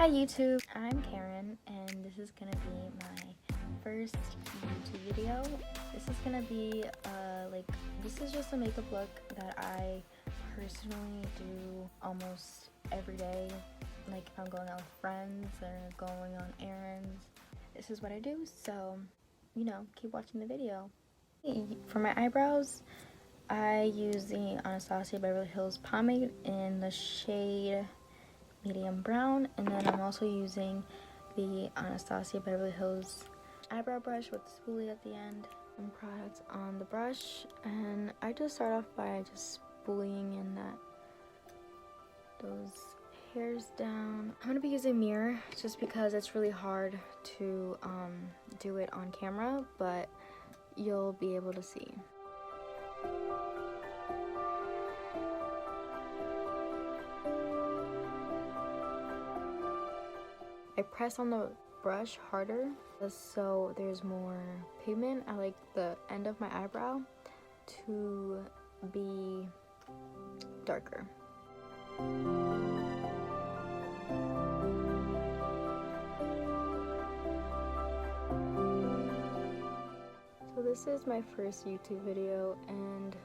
Hi YouTube, I'm Karen and this is gonna be my first YouTube video. This is gonna be this is just a makeup look that I personally do almost every day. Like if I'm going out with friends or going on errands, this is what I do, so you know, keep watching the video. For my eyebrows, I use the Anastasia Beverly Hills pomade in the shade medium brown, and then I'm also using the Anastasia Beverly Hills eyebrow brush with the spoolie at the end and products on the brush. And I just start off by just spoolieing in those hairs down. I'm gonna be using mirror just because it's really hard to do it on camera, but you'll be able to see. I press on the brush harder so there's more pigment. I like the end of my eyebrow to be darker. So this is my first YouTube video and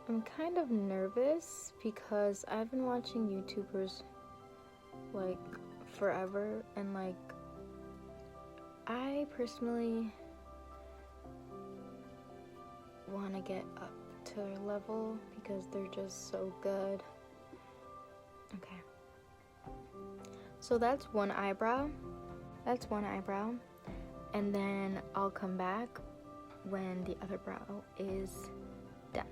I'm kind of nervous because I've been watching YouTubers like forever, and like I personally want to get up to their level because they're just so good. Okay, so that's one eyebrow, and then I'll come back when the other brow is done.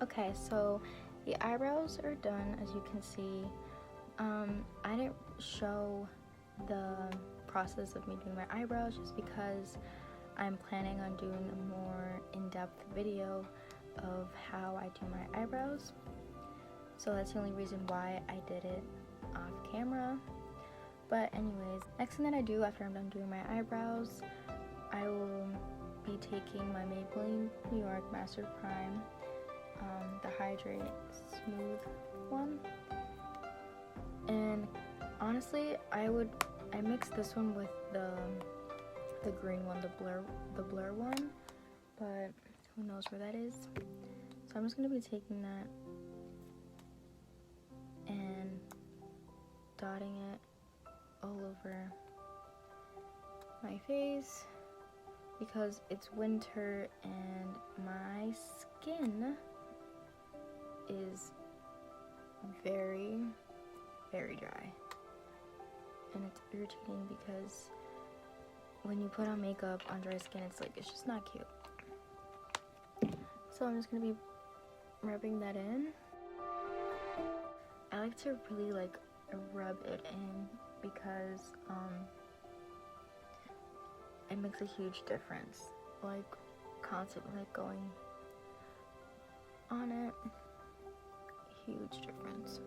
Okay, so the eyebrows are done, as you can see. I didn't show the process of me doing my eyebrows just because I'm planning on doing a more in-depth video of how I do my eyebrows. So that's the only reason why I did it off camera. But anyways, next thing that I do after I'm done doing my eyebrows, I will be taking my Maybelline New York Master Prime, the Hydrate Smooth one. And honestly, I mix this one with the green one, the blur one, but who knows where that is. So I'm just gonna be taking that and dotting it all over my face because it's winter and my skin is very dry, and it's irritating because when you put on makeup on dry skin, it's just not cute. So I'm just gonna be rubbing that in. I like to really like rub it in because it makes a huge difference, like constantly like going on it, huge difference.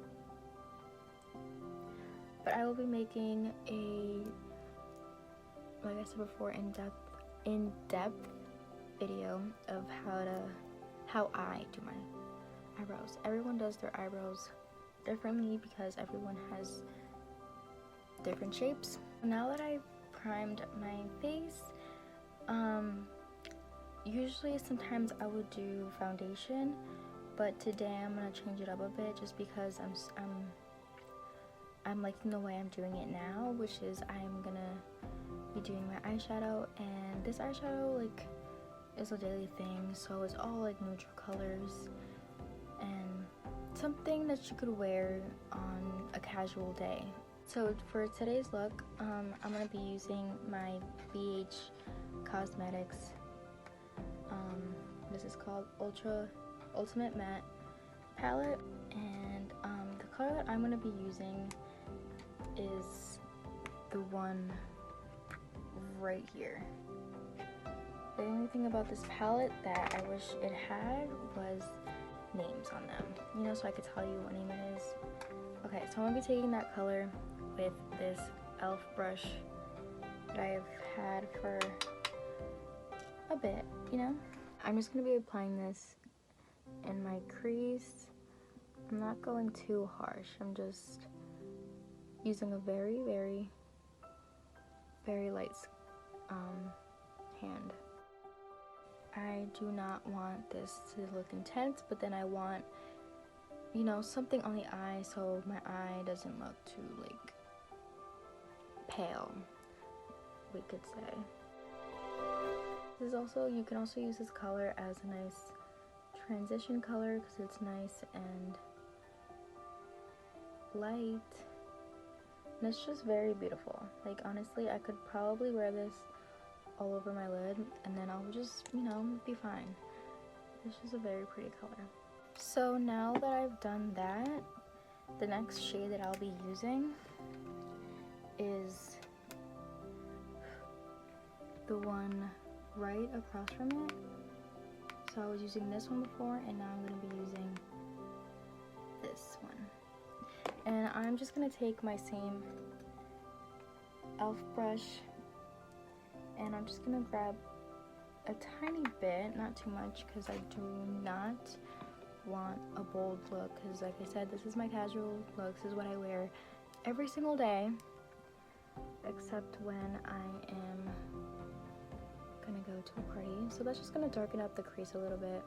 But I will be making a, like I said before, in-depth video of how I do my eyebrows. Everyone does their eyebrows differently because everyone has different shapes. Now that I've primed my face, usually sometimes I would do foundation, but today I'm gonna change it up a bit just because I'm liking the way I'm doing it now, which is I'm gonna be doing my eyeshadow, and this eyeshadow like is a daily thing, so it's all like neutral colors and something that you could wear on a casual day. So for today's look, I'm gonna be using my BH Cosmetics, this is called Ultimate Matte palette, and the color that I'm gonna be using is the one right here. The only thing about this palette that I wish it had was names on them, you know, so I could tell you what name it is. Okay, so I'm gonna be taking that color with this e.l.f. brush that I've had for a bit, you know. I'm just gonna be applying this in my crease. I'm not going too harsh, I'm just using a very, very, very light hand. I do not want this to look intense, but then I want, you know, something on the eye so my eye doesn't look too, like, pale, we could say. This is also, you can also use this color as a nice transition color because it's nice and light. And it's just very beautiful. Like, honestly, I could probably wear this all over my lid and then I'll just, you know, be fine. This is a very pretty color. So now that I've done that, the next shade that I'll be using is the one right across from it. So I was using this one before and now I'm going to be using this one. And I'm just going to take my same e.l.f. brush and I'm just going to grab a tiny bit, not too much, because I do not want a bold look, because like I said, this is my casual look. This is what I wear every single day, except when I am gonna go to a party. So that's just gonna darken up the crease a little bit,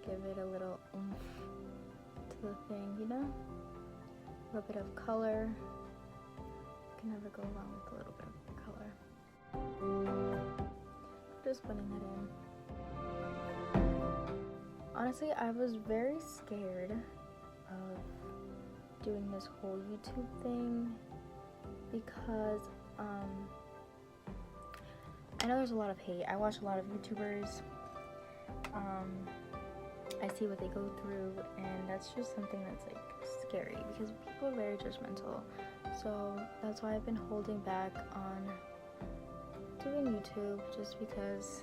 give it a little oomph to the thing, you know? A little bit of color. You can never go wrong with a little bit of color. Just blending that in. Honestly, I was very scared of doing this whole YouTube thing because I know there's a lot of hate. I watch a lot of YouTubers. I see what they go through, and that's just something that's like scary because people are very judgmental. So that's why I've been holding back on doing YouTube, just because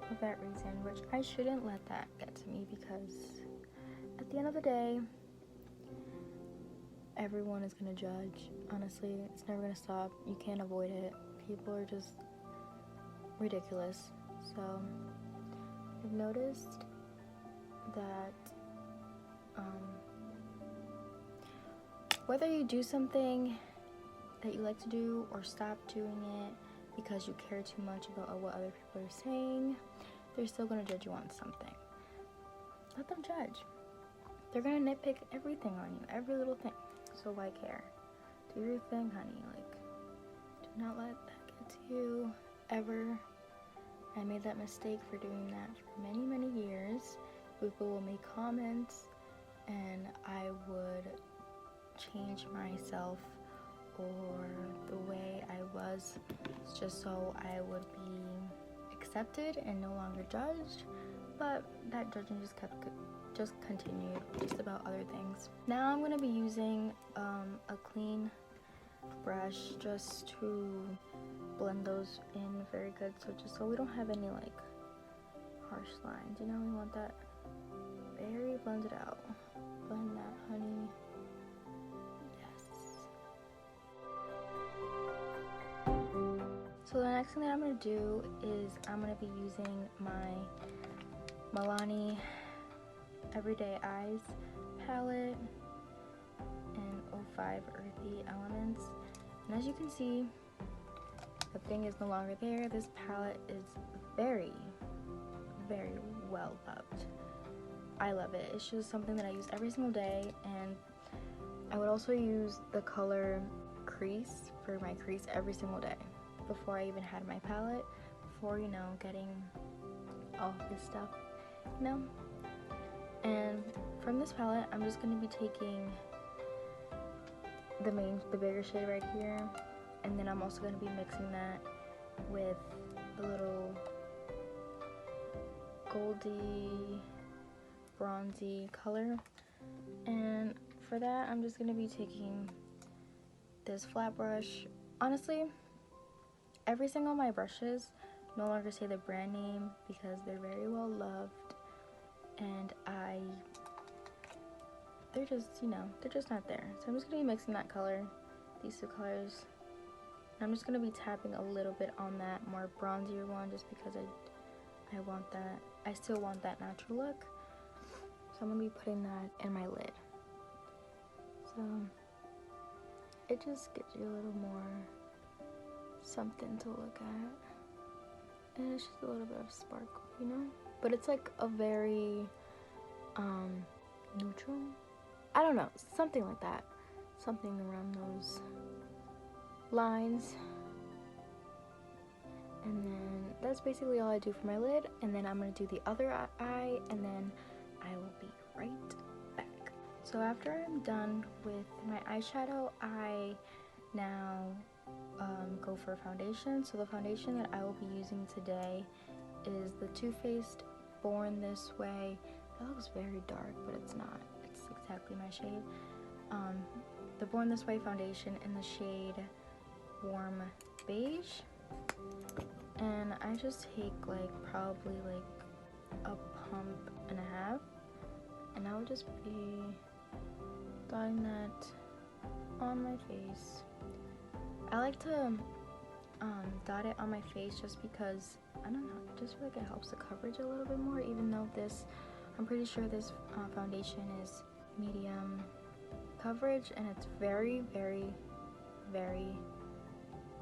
of that reason, which I shouldn't let that get to me, because at the end of the day, everyone is gonna judge. Honestly, it's never gonna stop. You can't avoid it. People are just ridiculous. So I've noticed that whether you do something that you like to do or stop doing it because you care too much about what other people are saying, they're still gonna judge you on something. Let them judge. They're gonna nitpick everything on you, every little thing. So why care? Do your thing, honey. Like, do not let that get to you ever. I made that mistake for doing that for many, many years. People will make comments and I would change myself or the way I was just so I would be accepted and no longer judged. But that judging just continued just about other things. Now I'm going to be using a clean brush just to blend those in very good, so just so we don't have any like harsh lines, you know. We want that very blended out. Blend that, honey. Yes. So the next thing that I'm going to do is I'm going to be using my Milani Everyday Eyes palette in 05 Earthy Elements. And as you can see, the thing is no longer there. This palette is very, very well loved. I love it. It's just something that I use every single day, and I would also use the color Crease for my crease every single day before I even had my palette, before, you know, getting all this stuff, you know. And from this palette, I'm just going to be taking the bigger shade right here, and then I'm also going to be mixing that with the little goldy bronzy color. And for that, I'm just going to be taking this flat brush. Honestly, every single of my brushes no longer say the brand name because they're very well loved, and they're just, you know, they're just not there. So I'm just going to be mixing that color, these two colors. I'm just going to be tapping a little bit on that more bronzier one just because I want that, I still want that natural look. So I'm going to be putting that in my lid. So it just gives you a little more something to look at. And it's just a little bit of sparkle, you know? But it's like a very neutral, I don't know, something like that. Something around those lines. And then that's basically all I do for my lid. And then I'm gonna do the other eye, and then I will be right back. So after I'm done with my eyeshadow, I now go for foundation. So the foundation that I will be using today is the Too Faced Born This Way. That looks very dark, but it's not. It's exactly my shade. The Born This Way foundation in the shade Warm Beige. And I just take like probably like a pump and a half, and I would just be dotting that on my face. I like to dot it on my face just because, I don't know, I just feel like it helps the coverage a little bit more, even though this, I'm pretty sure this foundation is medium coverage, and it's very, very, very,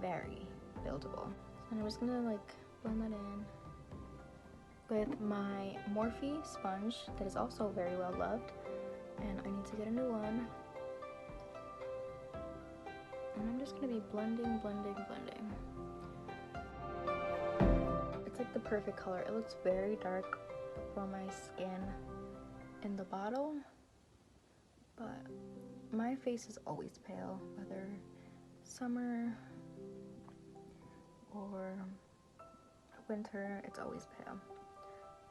very buildable. And I'm just gonna like blend that in with my Morphe sponge that is also very well loved, and I need to get a new one. And I'm just gonna be blending, blending, blending. It's like the perfect color. It looks very dark for my skin in the bottle, but my face is always pale, whether summer or winter, it's always pale.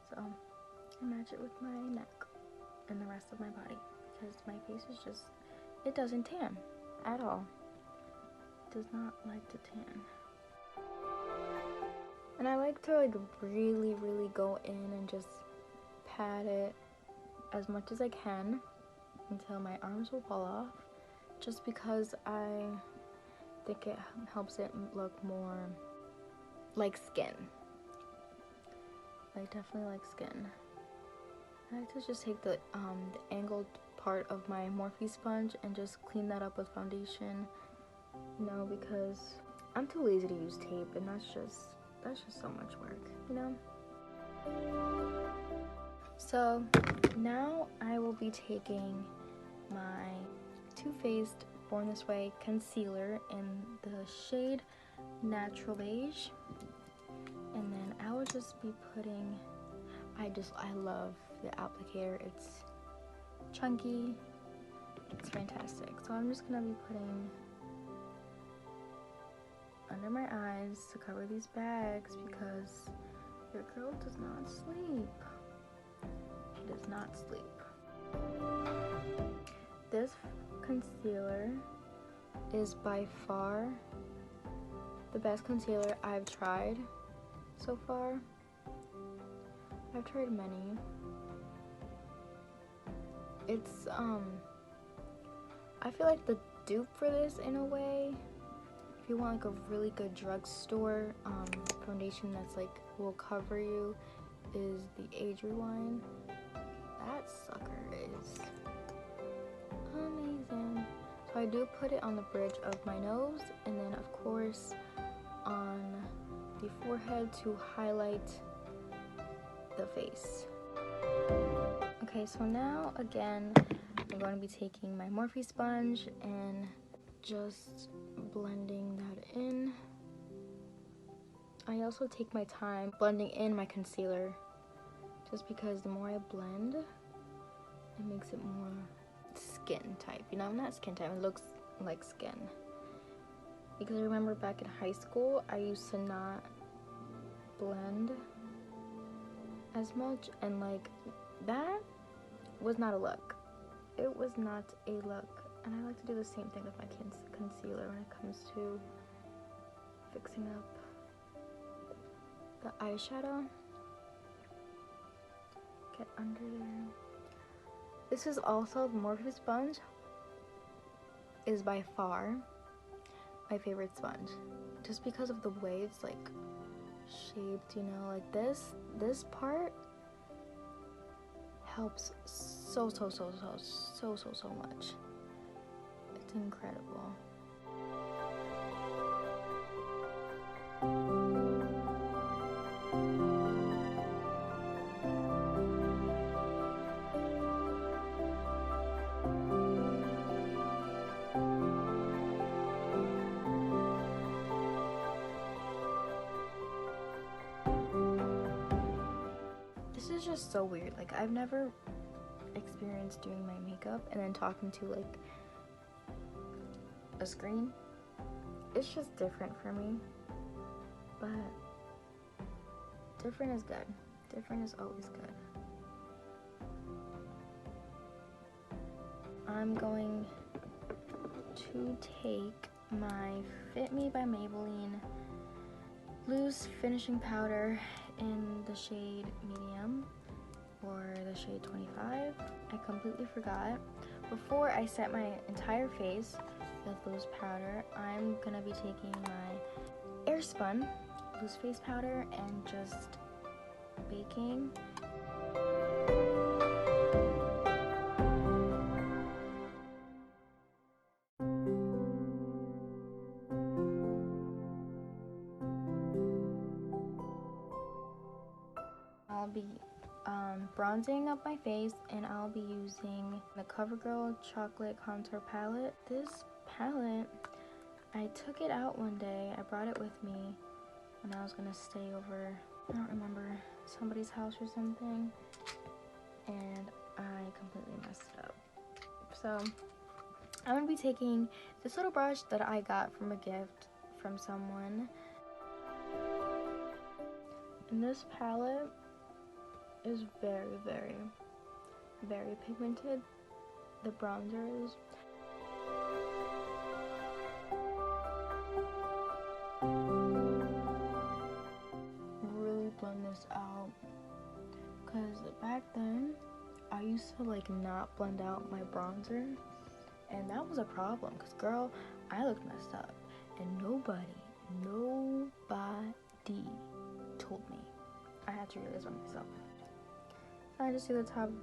So I match it with my neck and the rest of my body, because my face is just, it doesn't tan at all. It does not like to tan. And I like to like really, really go in and just pat it as much as I can until my arms will fall off, just because I think it helps it look more like skin. I definitely like skin. I like to just take the angled part of my Morphe sponge and just clean that up with foundation, you know, because I'm too lazy to use tape, and that's just so much work, you know. So now I will be taking my Too Faced Born This Way concealer in the shade Natural Beige, and then I will just be putting, I love the applicator. It's chunky, it's fantastic. So I'm just gonna be putting under my eyes to cover these bags, because your girl does not sleep. She does not sleep. This concealer is by far the best concealer I've tried so far. I've tried many. It's I feel like the dupe for this, in a way, if you want like a really good drugstore foundation that's like will cover you, is the Age Rewind. That sucker is amazing. So I do put it on the bridge of my nose, and then of course on the forehead to highlight the face. Okay, so now again I'm going to be taking my Morphe sponge and just blending that in. I also take my time blending in my concealer, just because the more I blend, it makes it more skin type, you know, not skin type, it looks like skin. Because I remember back in high school, I used to not blend as much, and like that was not a look. It was not a look. And I like to do the same thing with my concealer when it comes to fixing up the eyeshadow. Get under there. This is also the Morphe sponge, is by far my favorite sponge, just because of the way it's like shaped, you know, like this part helps so much. It's incredible. just so weird. Like, I've never experienced doing my makeup and then talking to like a screen. It's just different for me, but different is good. Different is always good. I'm going to take my Fit Me by Maybelline loose finishing powder in the shade medium, or the shade 25. I completely forgot. Before I set my entire face with loose powder, I'm gonna be taking my Airspun loose face powder and just baking. I'll be bronzing up my face, and I'll be using the CoverGirl Chocolate Contour Palette. This palette, I took it out one day. I brought it with me when I was gonna stay over, I don't remember, somebody's house or something, and I completely messed it up. So I'm gonna be taking this little brush that I got from a gift from someone, and this palette is very, very, very pigmented. The bronzers. Really blend this out, because back then I used to like not blend out my bronzer, and that was a problem, because girl, I looked messed up, and nobody told me. I had to realize by myself. I just do the top of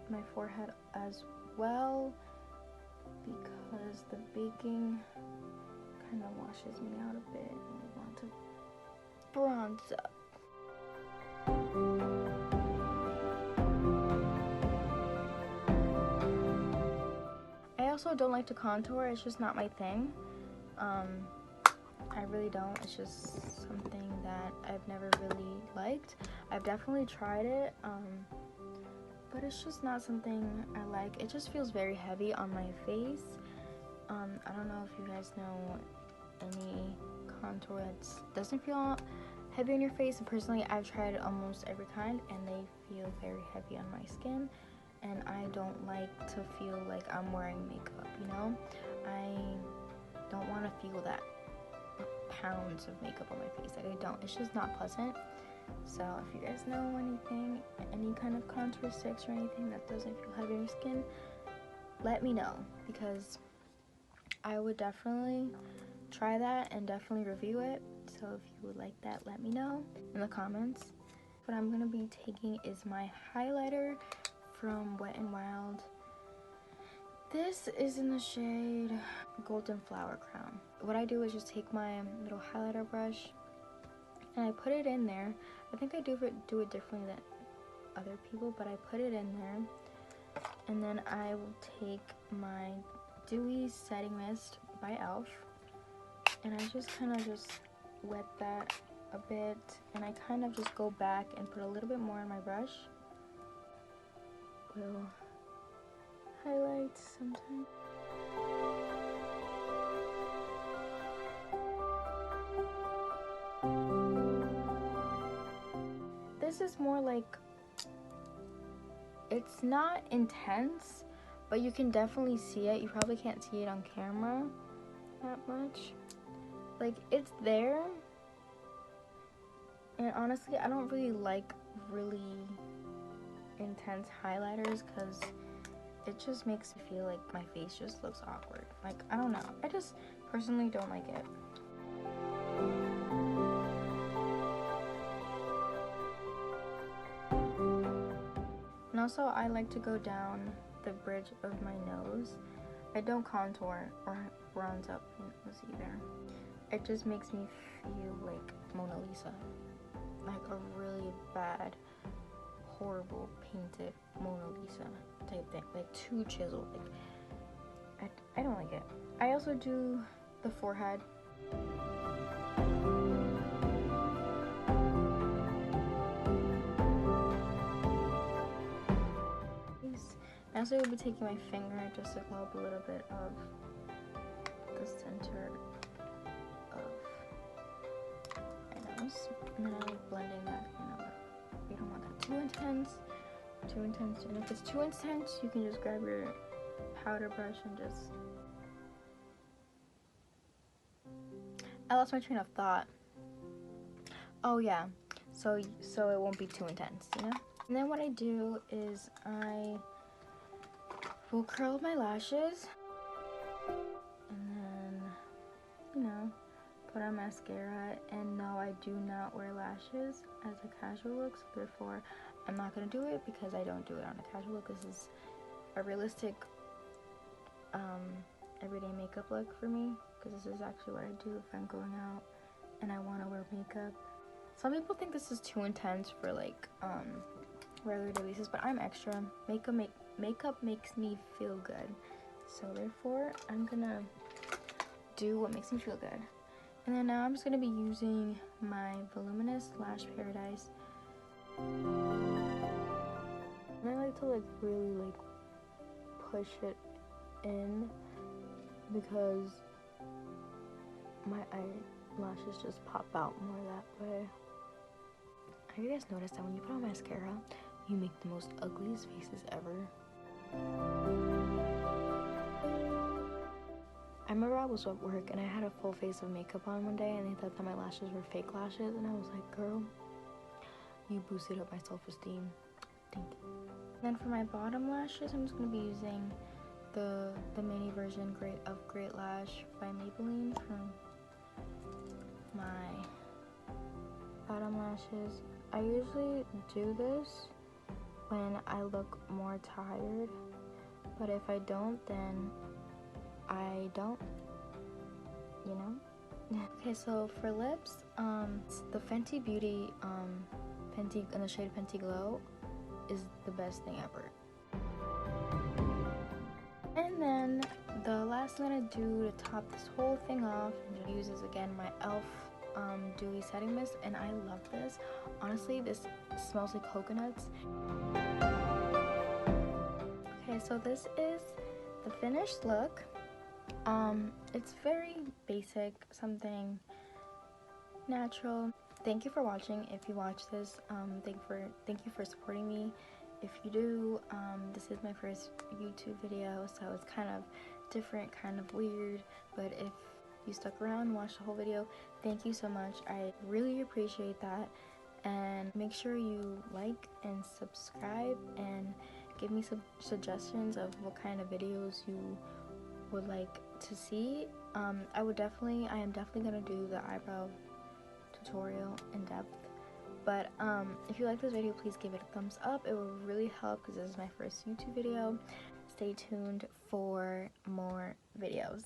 my forehead as well, because the baking kind of washes me out a bit, and we want to bronze up. I also don't like to contour. It's just not my thing. I really don't. It's just something that I've never really liked. I've definitely tried it, but it's just not something I like. It just feels very heavy on my face. I don't know if you guys know any contour that doesn't feel heavy on your face, and personally I've tried almost every kind and they feel very heavy on my skin, and I don't like to feel like I'm wearing makeup, you know? I don't want to feel that pounds of makeup on my face. Like, I don't. It's just not pleasant. So if you guys know anything, any kind of contour sticks or anything that doesn't feel heavy on your skin, let me know, because I would definitely try that and definitely review it. So if you would like that, let me know in the comments. What I'm going to be taking is my highlighter from Wet n Wild. This is in the shade Golden Flower Crown. What I do is just take my little highlighter brush and I put it in there. I think I do it differently than other people, but I put it in there. And then I will take my Dewy Setting Mist by e.l.f. and I just kind of just wet that a bit, and I kind of just go back and put a little bit more on my brush. Will highlight sometimes. This is more like, it's not intense, but you can definitely see it. You probably can't see it on camera that much. Like, it's there. And honestly, I don't really like really intense highlighters, because it just makes me feel like my face just looks awkward. Like, I don't know. I just personally don't like it. And also, I like to go down the bridge of my nose. I don't contour or bronze up my nose either. It just makes me feel like Mona Lisa. Like a really bad, horrible painted Mona Lisa type thing. Like too chiseled. Like, I don't like it. I also do the forehead. honestly will be taking my finger just to glow up a little bit of the center of my nose, and then I'm like blending that in a little. You don't want that too intense, and if it's too intense, you can just grab your powder brush and just. I lost my train of thought. Oh yeah, so it won't be too intense, you know? And then what I do is I will curl my lashes and then, you know, put on mascara. And no, I do not wear lashes as a casual look, so therefore I'm not gonna do it because I don't do it on a casual look. This is a realistic everyday makeup look for me, because this is actually what I do if I'm going out and I want to wear makeup. Some people think this is too intense for like regular day basis, but I'm extra. Makeup makes me feel good, so therefore I'm gonna do what makes me feel good. And then now I'm just gonna be using my Voluminous Lash Paradise, and I like to like really like push it in because my eyelashes just pop out more that way. Have you guys noticed that when you put on mascara, you make the most ugliest faces ever? I remember I was at work and I had a full face of makeup on one day, and they thought that my lashes were fake lashes, and I was like, girl, you boosted up my self-esteem. Thank you. Then for my bottom lashes, I'm just going to be using the mini version of Great Lash by Maybelline from my bottom lashes. I usually do this when I look more tired, but if I don't, then I don't, you know? Okay, so for lips, the Fenty Beauty in the shade Fenty Glow is the best thing ever. And then the last thing I'm gonna do to top this whole thing off, and use is again my e.l.f. Dewy Setting Mist, and I love this. Honestly, this smells like coconuts. Okay, so this is the finished look. It's very basic, something natural. Thank you for watching. If you watch this, thank you for supporting me. If you do, this is my first YouTube video, so it's kind of different, kind of weird, but if you stuck around and watched the whole video, thank you so much. I really appreciate that, and make sure you like and subscribe and give me some suggestions of what kind of videos you would like to see. I am definitely gonna do the eyebrow tutorial in depth, but if you like this video, please give it a thumbs up. It will really help because this is my first YouTube video. Stay tuned for more videos.